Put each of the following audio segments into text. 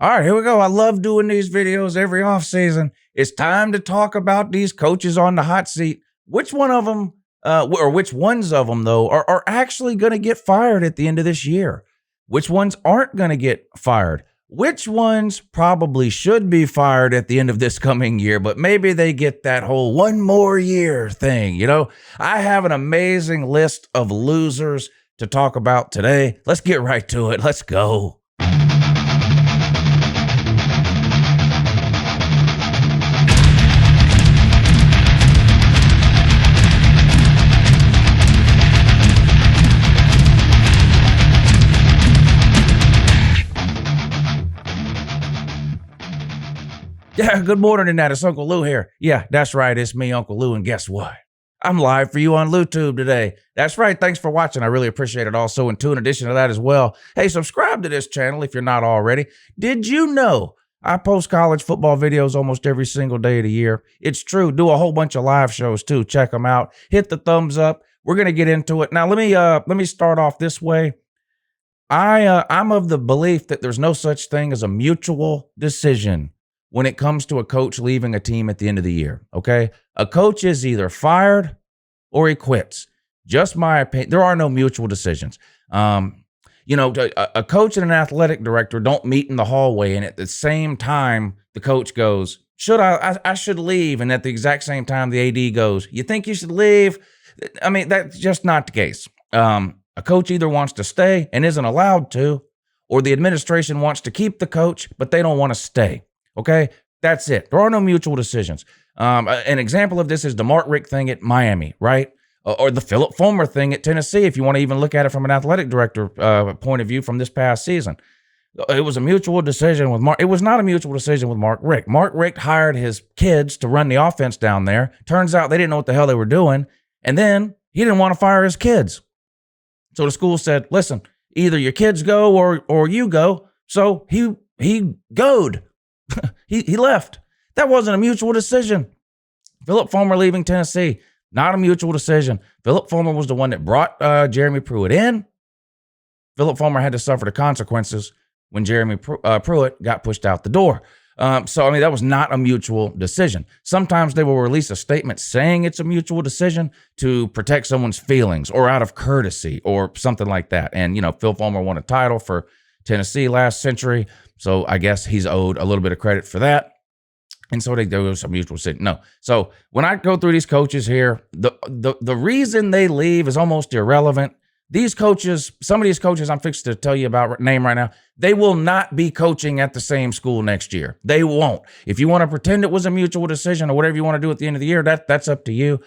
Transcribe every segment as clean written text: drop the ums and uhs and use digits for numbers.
All right, here we go. I love doing these videos every offseason. It's time to talk about these coaches on the hot seat. Which one of them, or which ones of them, though, are actually going to get fired at the end of this year? Which ones aren't going to get fired? Which ones probably should be fired at the end of this coming year, but maybe they get that whole one more year thing, you know? I have an amazing list of losers to talk about today. Let's get right to it. Let's go. Yeah, good morning, and that it's Uncle Lou here. Yeah, that's right, it's me, Uncle Lou, and guess what? I'm live for you on LouTube today. That's right, thanks for watching. I really appreciate it also, and in addition to that as well, hey, subscribe to this channel if you're not already. Did you know I post college football videos almost every single day of the year? It's true, do a whole bunch of live shows too. Check them out. Hit the thumbs up. We're going to get into it. Now, let me start off this way. I'm of the belief that there's no such thing as a mutual decision when it comes to a coach leaving a team at the end of the year, okay? A coach is either fired or he quits. Just my opinion. There are no mutual decisions. You know, a coach and an athletic director don't meet in the hallway, and at the same time, the coach goes, I should leave, and at the exact same time, the AD goes, you think you should leave? I mean, that's just not the case. A coach either wants to stay and isn't allowed to, or the administration wants to keep the coach, but they don't want to stay. Okay, that's it. There are no mutual decisions. An example of this is the Mark Richt thing at Miami, right? Or the Philip Fulmer thing at Tennessee, if you want to even look at it from an athletic director point of view from this past season. It was a mutual decision with Mark. It was not a mutual decision with Mark Richt. Mark Richt hired his kids to run the offense down there. Turns out they didn't know what the hell they were doing. And then he didn't want to fire his kids. So the school said, listen, either your kids go or you go. So he goed. He left. That wasn't a mutual decision. Philip Fulmer leaving Tennessee, not a mutual decision. Philip Fulmer was the one that brought Jeremy Pruitt in. Philip Fulmer had to suffer the consequences when Jeremy Pruitt got pushed out the door. So, I mean, that was not a mutual decision. Sometimes they will release a statement saying it's a mutual decision to protect someone's feelings or out of courtesy or something like that. And, you know, Phil Fulmer won a title for Tennessee last century. So I guess he's owed a little bit of credit for that. And so there was a mutual decision. No. So when I go through these coaches here, the reason they leave is almost irrelevant. These coaches, some of these coaches I'm fixed to tell you about name right now, they will not be coaching at the same school next year. They won't. If you want to pretend it was a mutual decision or whatever you want to do at the end of the year, that's up to you.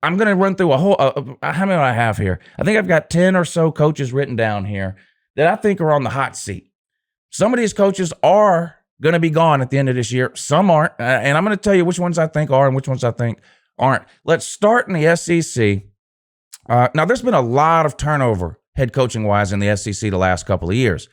I'm going to run through a whole, how many do I have here? I think I've got 10 or so coaches written down here that I think are on the hot seat. Some of these coaches are going to be gone at the end of this year. Some aren't. And I'm going to tell you which ones I think are and which ones I think aren't. Let's start in the SEC. Now, there's been a lot of turnover head coaching wise in the SEC the last couple of years.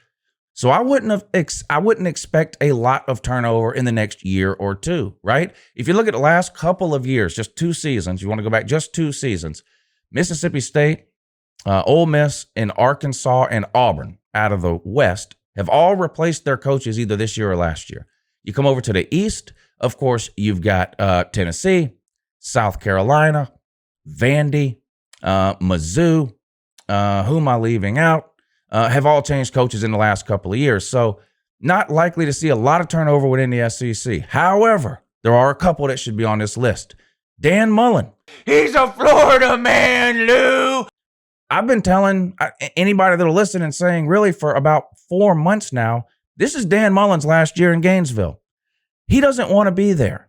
So I wouldn't expect a lot of turnover in the next year or two, right? If you look at the last couple of years, just 2 seasons, you want to go back just 2 seasons, Mississippi State, Ole Miss, and Arkansas and Auburn out of the West have all replaced their coaches either this year or last year. You come over to the East, of course, you've got Tennessee, South Carolina, Vandy, Mizzou, who am I leaving out, have all changed coaches in the last couple of years. So not likely to see a lot of turnover within the SEC. However, there are a couple that should be on this list. Dan Mullen. He's a Florida man, Lou. I've been telling anybody that'll listen and saying really for about 4 months now, this is Dan Mullen's last year in Gainesville. He doesn't want to be there.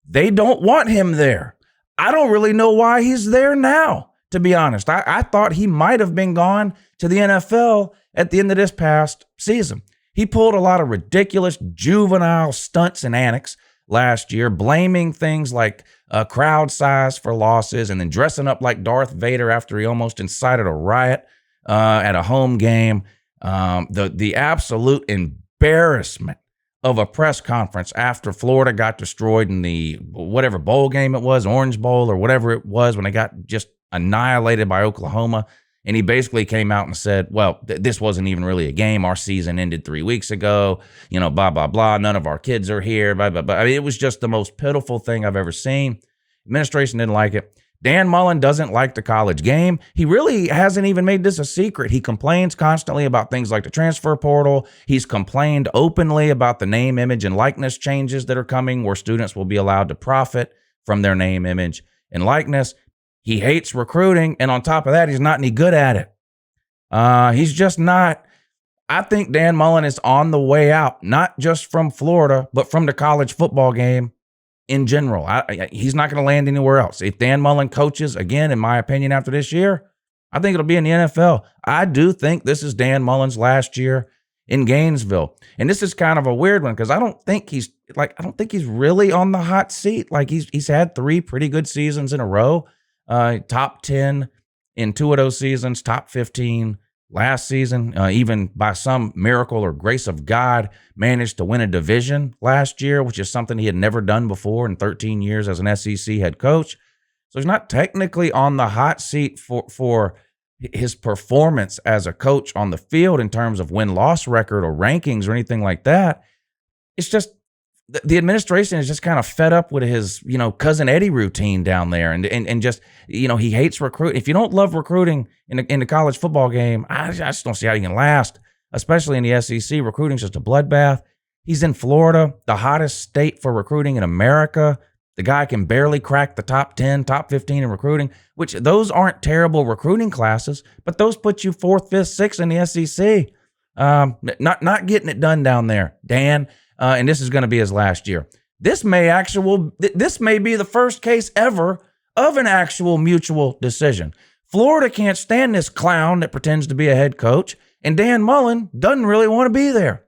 They don't want him there. I don't really know why he's there now, to be honest. I thought he might have been gone to the NFL at the end of this past season. He pulled a lot of ridiculous juvenile stunts and antics last year, blaming things like crowd size for losses and then dressing up like Darth Vader after he almost incited a riot at a home game. The absolute embarrassment of a press conference after Florida got destroyed in the whatever bowl game it was, Orange Bowl or whatever it was, when they got just annihilated by Oklahoma. And he basically came out and said, well, this wasn't even really a game. Our season ended 3 weeks ago, blah, blah, blah. None of our kids are here, blah, blah, blah. I mean, it was just the most pitiful thing I've ever seen. Administration didn't like it. Dan Mullen doesn't like the college game. He really hasn't even made this a secret. He complains constantly about things like the transfer portal. He's complained openly about the name, image, and likeness changes that are coming where students will be allowed to profit from their name, image, and likeness. He hates recruiting, and on top of that, he's not any good at it. He's just not. I think Dan Mullen is on the way out, not just from Florida, but from the college football game in general. He's not going to land anywhere else. If Dan Mullen coaches, again, in my opinion, after this year, I think it'll be in the NFL. I do think this is Dan Mullen's last year in Gainesville. And this is kind of a weird one because I don't think he's really on the hot seat. Like he's had 3 pretty good seasons in a row. Top 10 in 2 of those seasons, top 15 last season, even by some miracle or grace of God, managed to win a division last year, which is something he had never done before in 13 years as an SEC head coach. So he's not technically on the hot seat for his performance as a coach on the field in terms of win-loss record or rankings or anything like that. It's just the administration is just kind of fed up with his, Cousin Eddie routine down there. And just, he hates recruiting. If you don't love recruiting in the college football game, I just don't see how you can last, especially in the SEC. Recruiting's just a bloodbath. He's in Florida, the hottest state for recruiting in America. The guy can barely crack the top 10, top 15 in recruiting, which those aren't terrible recruiting classes, but those put you 4th, 5th, 6th in the SEC. Not getting it done down there, Dan. And this is going to be his last year. This may be the first case ever of an actual mutual decision. Florida can't stand this clown that pretends to be a head coach, and Dan Mullen doesn't really want to be there.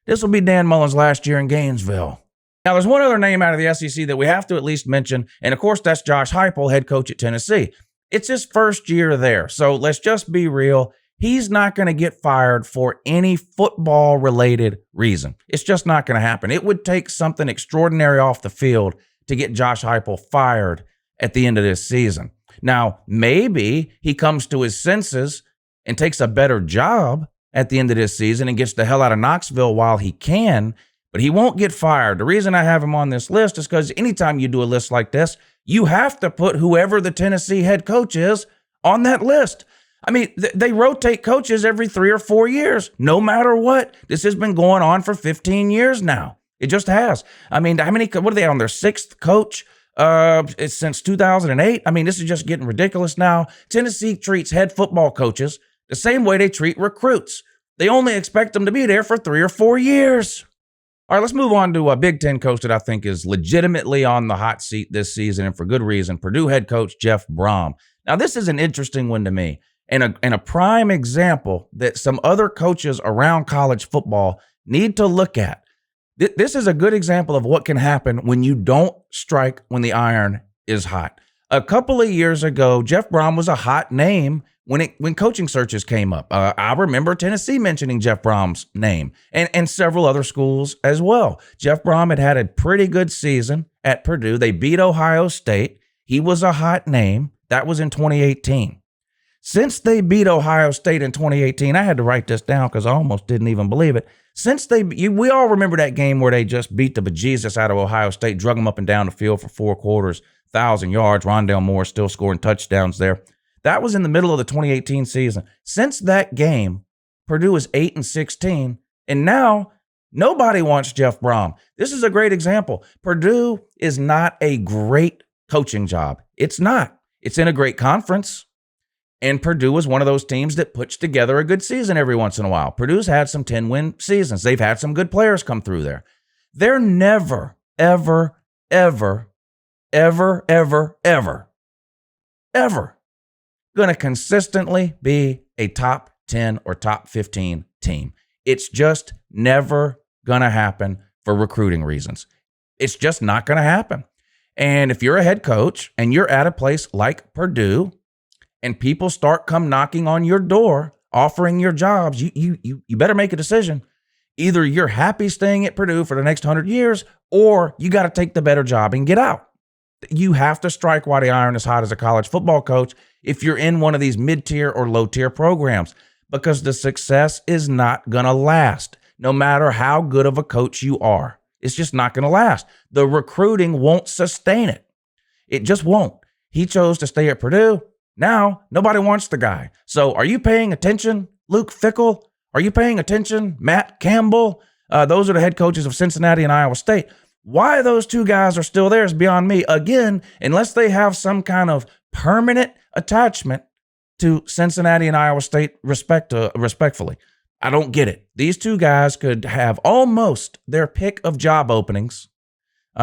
This will be Dan Mullen's last year in Gainesville. Now, there's one other name out of the SEC that we have to at least mention, and of course, that's Josh Hypel, head coach at Tennessee. It's his first year there, so let's just be real. He's not going to get fired for any football-related reason. It's just not going to happen. It would take something extraordinary off the field to get Josh Hypel fired at the end of this season. Now, maybe he comes to his senses and takes a better job at the end of this season and gets the hell out of Knoxville while he can, but he won't get fired. The reason I have him on this list is because anytime you do a list like this, you have to put whoever the Tennessee head coach is on that list. I mean, they rotate coaches every 3 or 4 years, no matter what. This has been going on for 15 years now. It just has. I mean, what are they on their 6th coach since 2008? I mean, this is just getting ridiculous now. Tennessee treats head football coaches the same way they treat recruits. They only expect them to be there for 3 or 4 years. All right, let's move on to a Big Ten coach that I think is legitimately on the hot seat this season, and for good reason, Purdue head coach Jeff Brohm. Now, this is an interesting one to me. And a prime example that some other coaches around college football need to look at. This is a good example of what can happen when you don't strike when the iron is hot. A couple of years ago, Jeff Brohm was a hot name when coaching searches came up. I remember Tennessee mentioning Jeff Brohm's name and several other schools as well. Jeff Brohm had a pretty good season at Purdue. They beat Ohio State. He was a hot name. That was in 2018. Since they beat Ohio State in 2018, I had to write this down because I almost didn't even believe it. We all remember that game where they just beat the bejesus out of Ohio State, drug them up and down the field for 4 quarters, 1,000 yards. Rondale Moore still scoring touchdowns there. That was in the middle of the 2018 season. Since that game, Purdue is 8-16, and now nobody wants Jeff Brohm. This is a great example. Purdue is not a great coaching job. It's not. It's in a great conference. And Purdue is one of those teams that puts together a good season every once in a while. Purdue's had some 10-win seasons. They've had some good players come through there. They're never, ever, ever, ever, ever, ever, ever going to consistently be a top 10 or top 15 team. It's just never going to happen for recruiting reasons. It's just not going to happen. And if you're a head coach and you're at a place like Purdue, and people start come knocking on your door, offering your jobs, you better make a decision. Either you're happy staying at Purdue for the next 100 years, or you got to take the better job and get out. You have to strike while the iron is hot as a college football coach if you're in one of these mid-tier or low-tier programs, because the success is not going to last, no matter how good of a coach you are. It's just not going to last. The recruiting won't sustain it. It just won't. He chose to stay at Purdue. Now, nobody wants the guy. So are you paying attention, Luke Fickell? Are you paying attention, Matt Campbell? Those are the head coaches of Cincinnati and Iowa State. Why those two guys are still there is beyond me. Again, unless they have some kind of permanent attachment to Cincinnati and Iowa State respectfully. I don't get it. These two guys could have almost their pick of job openings.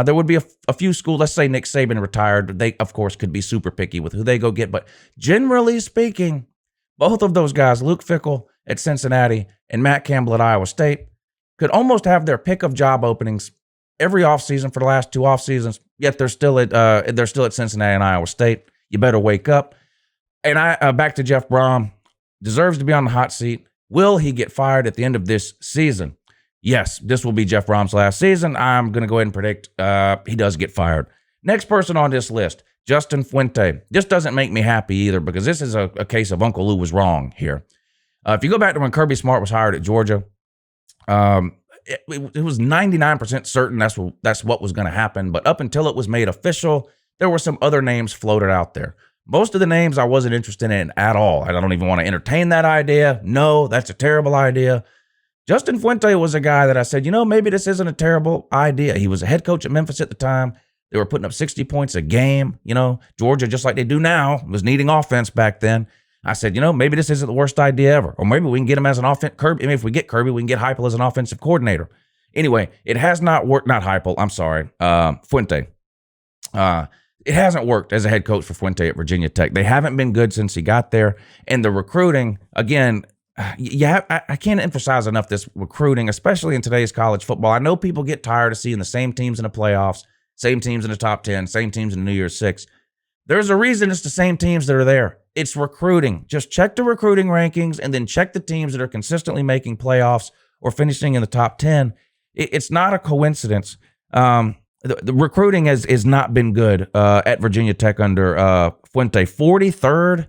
There would be a few schools, let's say Nick Saban retired. They, of course, could be super picky with who they go get. But generally speaking, both of those guys, Luke Fickell at Cincinnati and Matt Campbell at Iowa State, could almost have their pick of job openings every offseason for the last 2 offseasons, yet they're still at Cincinnati and Iowa State. You better wake up. And back to Jeff Brohm, deserves to be on the hot seat. Will he get fired at the end of this season? Yes, this will be Jeff Brohm's last season. I'm going to go ahead and predict he does get fired. Next person on this list, Justin Fuente. This doesn't make me happy either, because this is a case of Uncle Lou was wrong here. If you go back to when Kirby Smart was hired at Georgia, it was 99% certain that's what was going to happen. But up until it was made official, there were some other names floated out there. Most of the names I wasn't interested in at all. I don't even want to entertain that idea. No, that's a terrible idea. Justin Fuente was a guy that I said, maybe this isn't a terrible idea. He was a head coach at Memphis at the time. They were putting up 60 points a game. Georgia, just like they do now, was needing offense back then. I said, maybe this isn't the worst idea ever. Or maybe we can get him as an offense. Kirby, if we get Kirby, we can get Hypel as an offensive coordinator. Anyway, it has not worked. Not Hypel, I'm sorry. Fuente. It hasn't worked as a head coach for Fuente at Virginia Tech. They haven't been good since he got there. And the recruiting, again, I can't emphasize enough this recruiting, especially in today's college football. I know people get tired of seeing the same teams in the playoffs, same teams in the top 10, same teams in the New Year's Six. There's a reason it's the same teams that are there. It's recruiting. Just check the recruiting rankings and then check the teams that are consistently making playoffs or finishing in the top 10. It's not a coincidence. The recruiting has not been good at Virginia Tech under Fuente. 43rd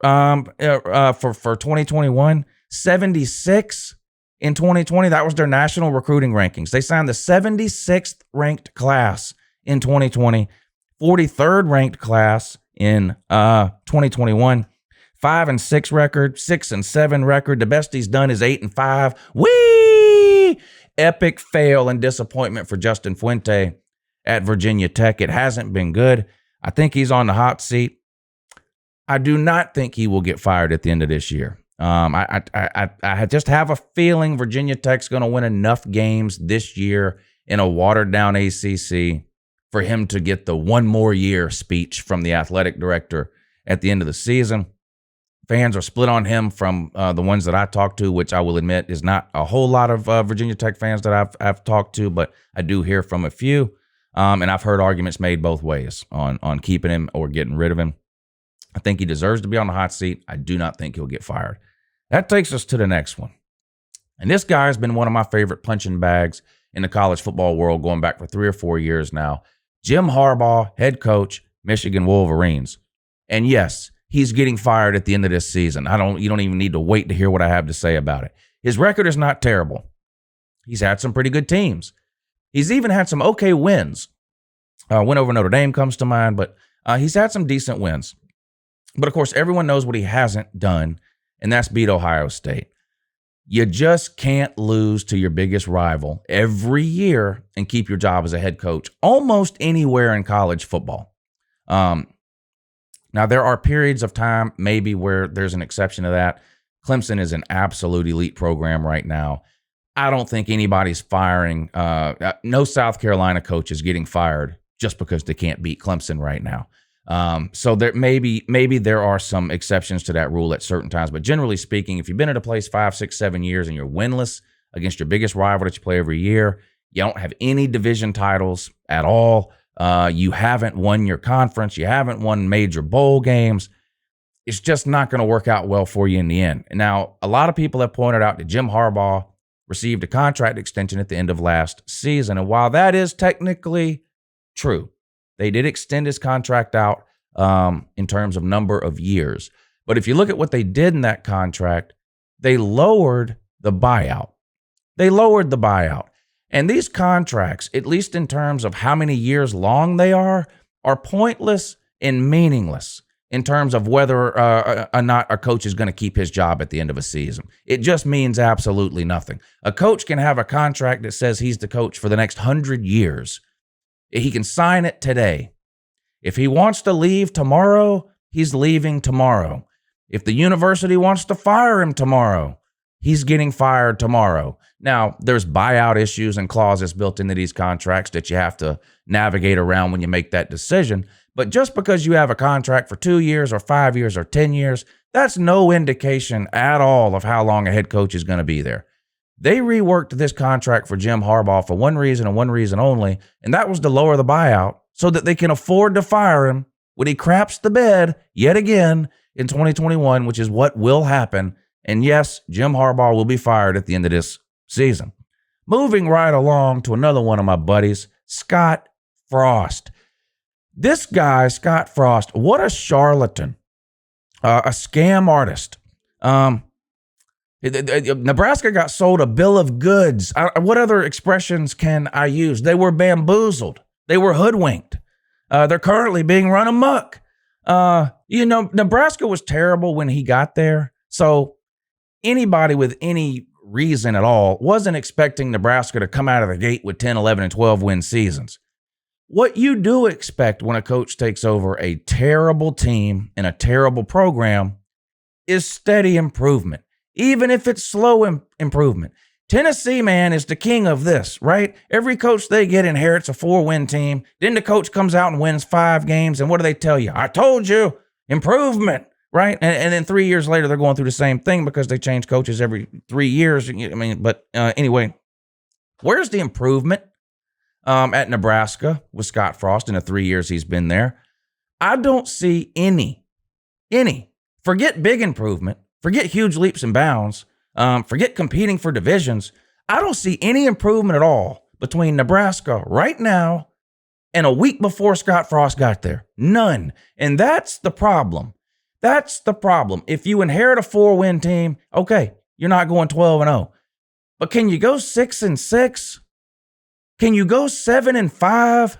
for 2021, 76 in 2020. That was their national recruiting rankings. They signed the 76th ranked class in 2020, 43rd ranked class in 2021. 5-6 record, 6-7 record. The best he's done is 8-5. Whee! Epic fail and disappointment for Justin Fuente at Virginia Tech. It hasn't been good. I think he's on the hot seat. I do not think he will get fired at the end of this year. I just have a feeling Virginia Tech's going to win enough games this year in a watered-down ACC for him to get the one more year speech from the athletic director at the end of the season. Fans are split on him from the ones that I talked to, which I will admit is not a whole lot of Virginia Tech fans that I've talked to, but I do hear from a few. And I've heard arguments made both ways on keeping him or getting rid of him. I think he deserves to be on the hot seat. I do not think he'll get fired. That takes us to the next one. And this guy has been one of my favorite punching bags in the college football world going back for 3 or 4 years now. Jim Harbaugh, head coach, Michigan Wolverines. And yes, he's getting fired at the end of this season. You don't even need to wait to hear what I have to say about it. His record is not terrible. He's had some pretty good teams. He's even had some okay wins. Win over Notre Dame comes to mind, but he's had some decent wins. But of course, everyone knows what he hasn't done, and that's beat Ohio State. You just can't lose to your biggest rival every year and keep your job as a head coach almost anywhere in college football. Now, there are periods of time maybe where there's an exception to that. Clemson is an absolute elite program right now. I don't think anybody's firing. No South Carolina coach is getting fired just because they can't beat Clemson right now. So there maybe there are some exceptions to that rule at certain times. But generally speaking, if you've been at a place 5, 6, 7 years and you're winless against your biggest rival that you play every year, you don't have any division titles at all. You haven't won your conference. You haven't won major bowl games. It's just not going to work out well for you in the end. Now, a lot of people have pointed out that Jim Harbaugh received a contract extension at the end of last season. And while that is technically true, They did extend his contract out in terms of number of years. But if you look at what they did in that contract, they lowered the buyout. And these contracts, at least in terms of how many years long they are pointless and meaningless in terms of whether or not a coach is going to keep his job at the end of a season. It just means absolutely nothing. A coach can have a contract that says he's the coach for the next 100 years. He can sign it today. If he wants to leave tomorrow, he's leaving tomorrow. If the university wants to fire him tomorrow, he's getting fired tomorrow. Now, there's buyout issues and clauses built into these contracts that you have to navigate around when you make that decision. But just because you have a contract for 2 years or 5 years or 10 years, that's no indication at all of how long a head coach is going to be there. They reworked this contract for Jim Harbaugh for one reason and one reason only, and that was to lower the buyout so that they can afford to fire him when he craps the bed yet again in 2021, which is what will happen. And yes, Jim Harbaugh will be fired at the end of this season. Moving right along to another one of my buddies, Scott Frost. This guy, Scott Frost, what a charlatan, a scam artist. Nebraska got sold a bill of goods. What other expressions can I use? They were bamboozled. They were hoodwinked. They're currently being run amok. Nebraska was terrible when he got there. So anybody with any reason at all wasn't expecting Nebraska to come out of the gate with 10, 11, and 12 win seasons. What you do expect when a coach takes over a terrible team and a terrible program is steady improvement, even if it's slow improvement. Tennessee, man, is the king of this, right? Every coach they get inherits a 4-win team. Then the coach comes out and wins 5 games. And what do they tell you? I told you, improvement, right? And then 3 years later, they're going through the same thing because they change coaches every 3 years. Anyway, where's the improvement at Nebraska with Scott Frost in the 3 years he's been there? I don't see any. Forget big improvement. Forget huge leaps and bounds. Forget competing for divisions. I don't see any improvement at all between Nebraska right now and a week before Scott Frost got there. None. And that's the problem. If you inherit a 4-win team, okay, you're not going 12-0. But can you go 6-6? Can you go 7-5?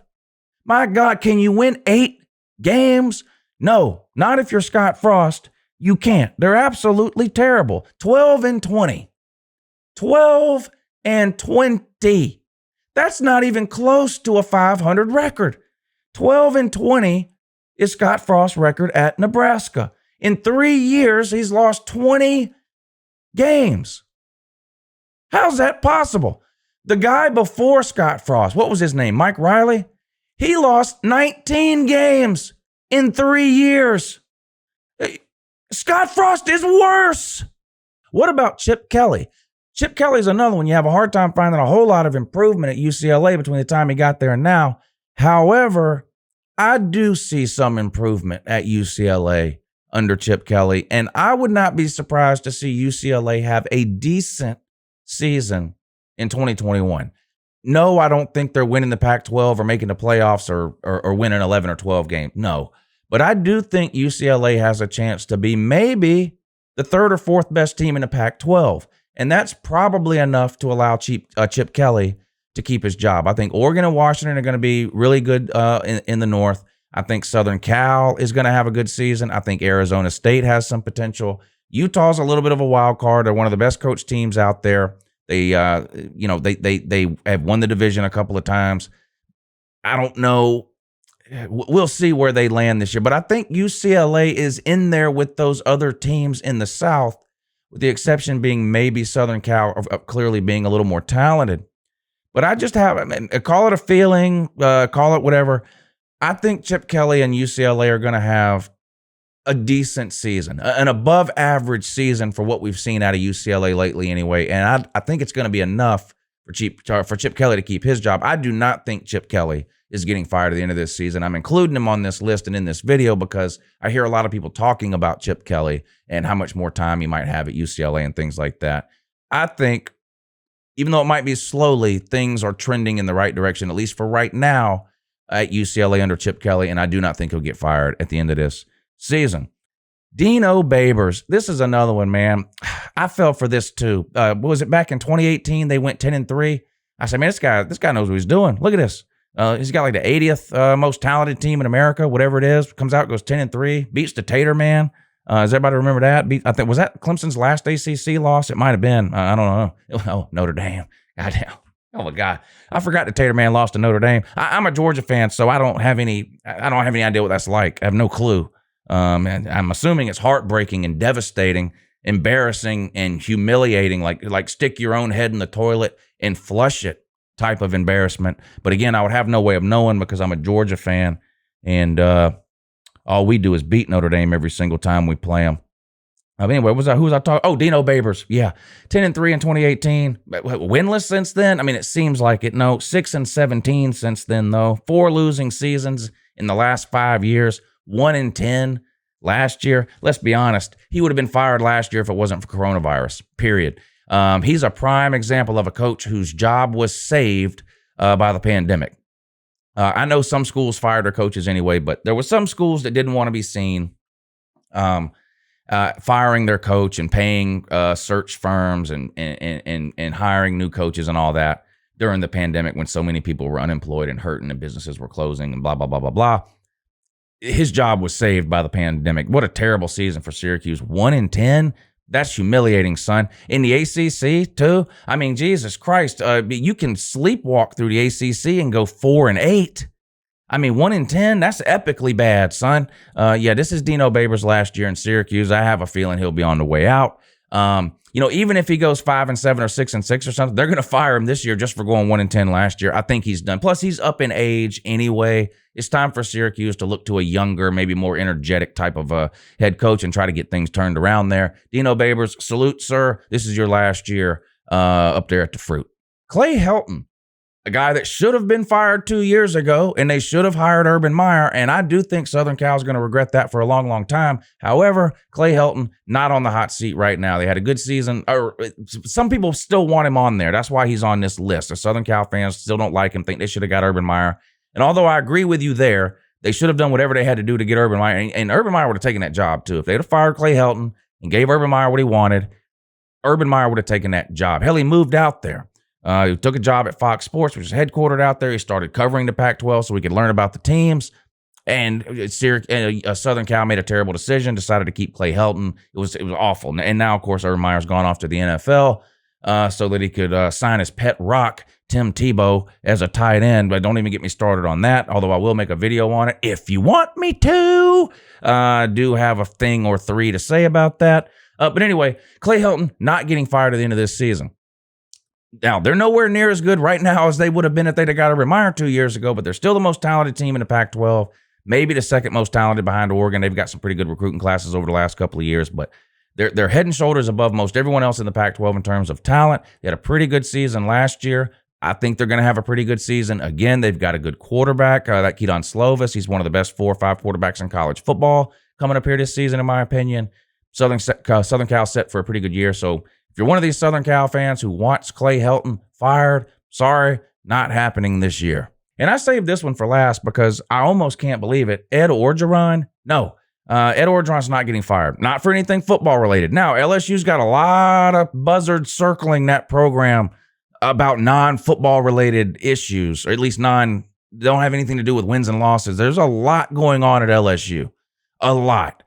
My God, can you win 8 games? No, not if you're Scott Frost. You can't. They're absolutely terrible. 12-20. 12-20. That's not even close to a 500 record. 12-20 is Scott Frost's record at Nebraska. In 3 years, he's lost 20 games. How's that possible? The guy before Scott Frost, what was his name? Mike Riley? He lost 19 games in 3 years. Scott Frost is worse. What about Chip Kelly? Chip Kelly's another one. You have a hard time finding a whole lot of improvement at UCLA between the time he got there and now. However, I do see some improvement at UCLA under Chip Kelly, and I would not be surprised to see UCLA have a decent season in 2021. No, I don't think they're winning the Pac-12 or making the playoffs or winning 11 or 12 games. No. But I do think UCLA has a chance to be maybe the 3rd or 4th best team in the Pac-12. And that's probably enough to allow Chip Kelly to keep his job. I think Oregon and Washington are going to be really good in the North. I think Southern Cal is going to have a good season. I think Arizona State has some potential. Utah's a little bit of a wild card. They're one of the best coached teams out there. They have won the division a couple of times. I don't know. We'll see where they land this year. But I think UCLA is in there with those other teams in the South, with the exception being maybe Southern Cal clearly being a little more talented. But I just call it a feeling, call it whatever. I think Chip Kelly and UCLA are going to have a decent season, an above average season for what we've seen out of UCLA lately anyway. And I think it's going to be enough for Chip Kelly to keep his job. I do not think Chip Kelly is getting fired at the end of this season. I'm including him on this list and in this video because I hear a lot of people talking about Chip Kelly and how much more time he might have at UCLA and things like that. I think, even though it might be slowly, things are trending in the right direction, at least for right now. at UCLA under Chip Kelly, and I do not think he'll get fired at the end of this season. Dino Babers, this is another one, man. I fell for this too. What was it, back in 2018? They went 10-3. I said, man, this guy knows what he's doing. Look at this. He's got like the 80th most talented team in America, whatever it is. Comes out, goes 10-3, beats the Tater Man. Does everybody remember that? I think, was that Clemson's last ACC loss? It might have been. I don't know. Oh, Notre Dame. Goddamn. Oh my God. I forgot the Tater Man lost to Notre Dame. I'm a Georgia fan, so I don't have any idea what that's like. I have no clue. And I'm assuming it's heartbreaking and devastating, embarrassing and humiliating, like stick your own head in the toilet and flush it type of embarrassment. But again, I would have no way of knowing because I'm a Georgia fan, and all we do is beat Notre Dame every single time we play them. Anyway, who was I talking? Oh, Dino Babers. Yeah, 10-3 in 2018. Winless since then? I mean, it seems like it. No, 6-17 since then, though. 4 losing seasons in the last 5 years. 1-10 last year. Let's be honest. He would have been fired last year if it wasn't for coronavirus, period. He's a prime example of a coach whose job was saved by the pandemic. I know some schools fired their coaches anyway, but there were some schools that didn't want to be seen firing their coach and paying search firms and hiring new coaches and all that during the pandemic when so many people were unemployed and hurting and businesses were closing and blah, blah, blah, blah, blah. His job was saved by the pandemic. What a terrible season for Syracuse. 1-10. That's humiliating, son. In the ACC, too. I mean, Jesus Christ. You can sleepwalk through the ACC and go 4-8. I mean, 1-10, that's epically bad, son. Yeah, this is Dino Babers last year in Syracuse. I have a feeling he'll be on the way out. Even if he goes 5-7 or 6-6 or something, they're going to fire him this year just for going 1-10 last year. I think he's done. Plus, he's up in age anyway. It's time for Syracuse to look to a younger, maybe more energetic type of a head coach and try to get things turned around there. Dino Babers, salute, sir. This is your last year up there at the Fruit. Clay Helton, a guy that should have been fired 2 years ago, and they should have hired Urban Meyer, and I do think Southern Cal is going to regret that for a long, long time. However, Clay Helton, not on the hot seat right now. They had a good season. Some people still want him on there. That's why he's on this list. The Southern Cal fans still don't like him, think they should have got Urban Meyer. And although I agree with you there, they should have done whatever they had to do to get Urban Meyer, and Urban Meyer would have taken that job too. If they'd have fired Clay Helton and gave Urban Meyer what he wanted, Urban Meyer would have taken that job. Hell, he moved out there. He took a job at Fox Sports, which is headquartered out there. He started covering the Pac-12 so we could learn about the teams. And Southern Cal made a terrible decision, decided to keep Clay Helton. It was awful. And now, of course, Urban Meyer's gone off to the NFL so that he could sign his pet rock, Tim Tebow, as a tight end. But don't even get me started on that, although I will make a video on it if you want me to. I do have a thing or three to say about that. But anyway, Clay Helton not getting fired at the end of this season. Now, they're nowhere near as good right now as they would have been if they'd have got Urban Meyer 2 years ago, but they're still the most talented team in the Pac-12, maybe the second most talented behind Oregon. They've got some pretty good recruiting classes over the last couple of years, but they're head and shoulders above most everyone else in the Pac-12 in terms of talent. They had a pretty good season last year. I think they're going to have a pretty good season. Again, they've got a good quarterback, that Keaton Slovis. He's one of the best 4 or 5 quarterbacks in college football coming up here this season, in my opinion. Southern Cal set for a pretty good year, so if you're one of these Southern Cal fans who wants Clay Helton fired, sorry, not happening this year. And I saved this one for last because I almost can't believe it. Ed Orgeron? No. Ed Orgeron's not getting fired. Not for anything football related. Now, LSU's got a lot of buzzards circling that program about non-football related issues, or at least don't have anything to do with wins and losses. There's a lot going on at LSU. A lot.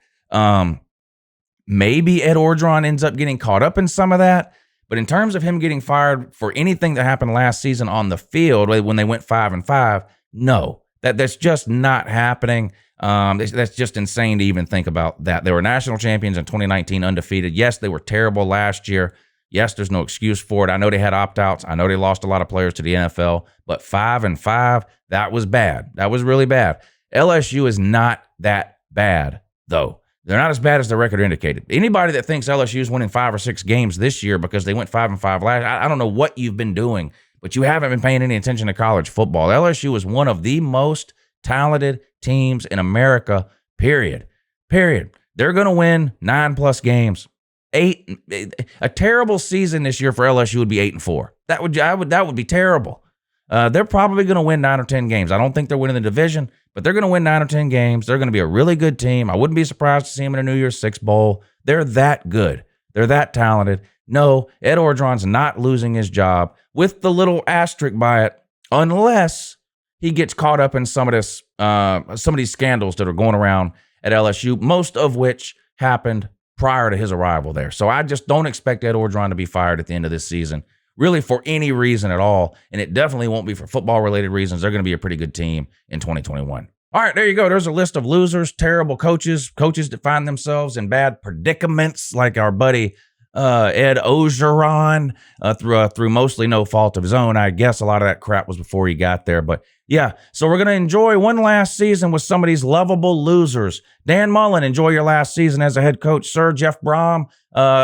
Maybe Ed Orgeron ends up getting caught up in some of that, but in terms of him getting fired for anything that happened last season on the field when they went 5-5, no, that's just not happening. That's just insane to even think about that. They were national champions in 2019, undefeated. Yes, they were terrible last year. Yes, there's no excuse for it. I know they had opt-outs. I know they lost a lot of players to the NFL, but 5-5, that was bad. That was really bad. LSU is not that bad, though. They're not as bad as the record indicated. Anybody that thinks LSU is winning 5 or 6 games this year because they went 5-5 last, I don't know what you've been doing, but you haven't been paying any attention to college football. LSU is one of the most talented teams in America, period. They're going to win 9+ games. A terrible season this year for LSU would be 8-4. That would be terrible. They're probably going to win 9 or 10 games. I don't think they're winning the division, but they're going to win 9 or 10 games. They're going to be a really good team. I wouldn't be surprised to see them in a New Year's Six Bowl. They're that good. They're that talented. No, Ed Orgeron's not losing his job, with the little asterisk by it, unless he gets caught up in some of these scandals that are going around at LSU, most of which happened prior to his arrival there. So I just don't expect Ed Orgeron to be fired at the end of this season, really for any reason at all, and it definitely won't be for football-related reasons. They're going to be a pretty good team in 2021. All right, there you go. There's a list of losers, terrible coaches that find themselves in bad predicaments, like our buddy Ed Orgeron, through mostly no fault of his own. I guess a lot of that crap was before he got there, but yeah. So we're going to enjoy one last season with some of these lovable losers. Dan Mullen, enjoy your last season as a head coach, sir. Jeff Brohm,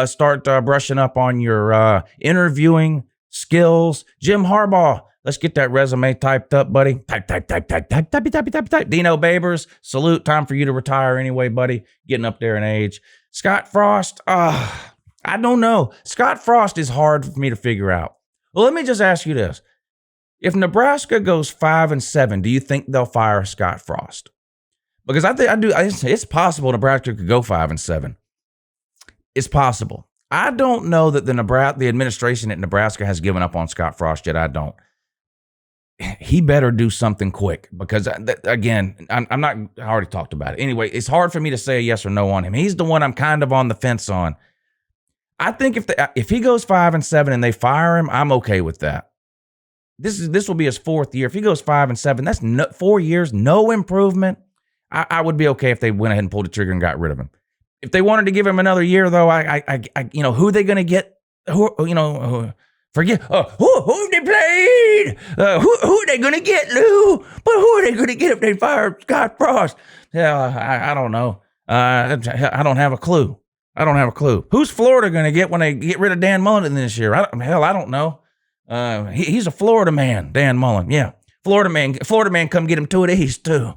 start brushing up on your interviewing skills. Jim Harbaugh, let's get that resume typed up, buddy. Type. Dino Babers, salute. Time for you to retire anyway, buddy. Getting up there in age. Scott Frost, I don't know. Scott Frost is hard for me to figure out. Well, let me just ask you this. If Nebraska goes 5-7, do you think they'll fire Scott Frost? Because it's possible Nebraska could go 5-7. It's possible. I don't know that the administration at Nebraska has given up on Scott Frost yet. I don't. He better do something quick, because again, I already talked about it. Anyway, it's hard for me to say a yes or no on him. He's the one I'm kind of on the fence on. I think if he goes 5-7 and they fire him, I'm okay with that. This will be his 4th year. If he goes 5-7, that's 4 years, no improvement. I would be okay if they went ahead and pulled the trigger and got rid of him. If they wanted to give him another year, though, who are they going to get? Forget who they played. Who are they going to get, Lou? But who are they going to get if they fire Scott Frost? Yeah, I don't know. I don't have a clue. Who's Florida going to get when they get rid of Dan Mullen this year? I don't know. He's a Florida man, Dan Mullen. Yeah, Florida man. Come get him 2 of these too.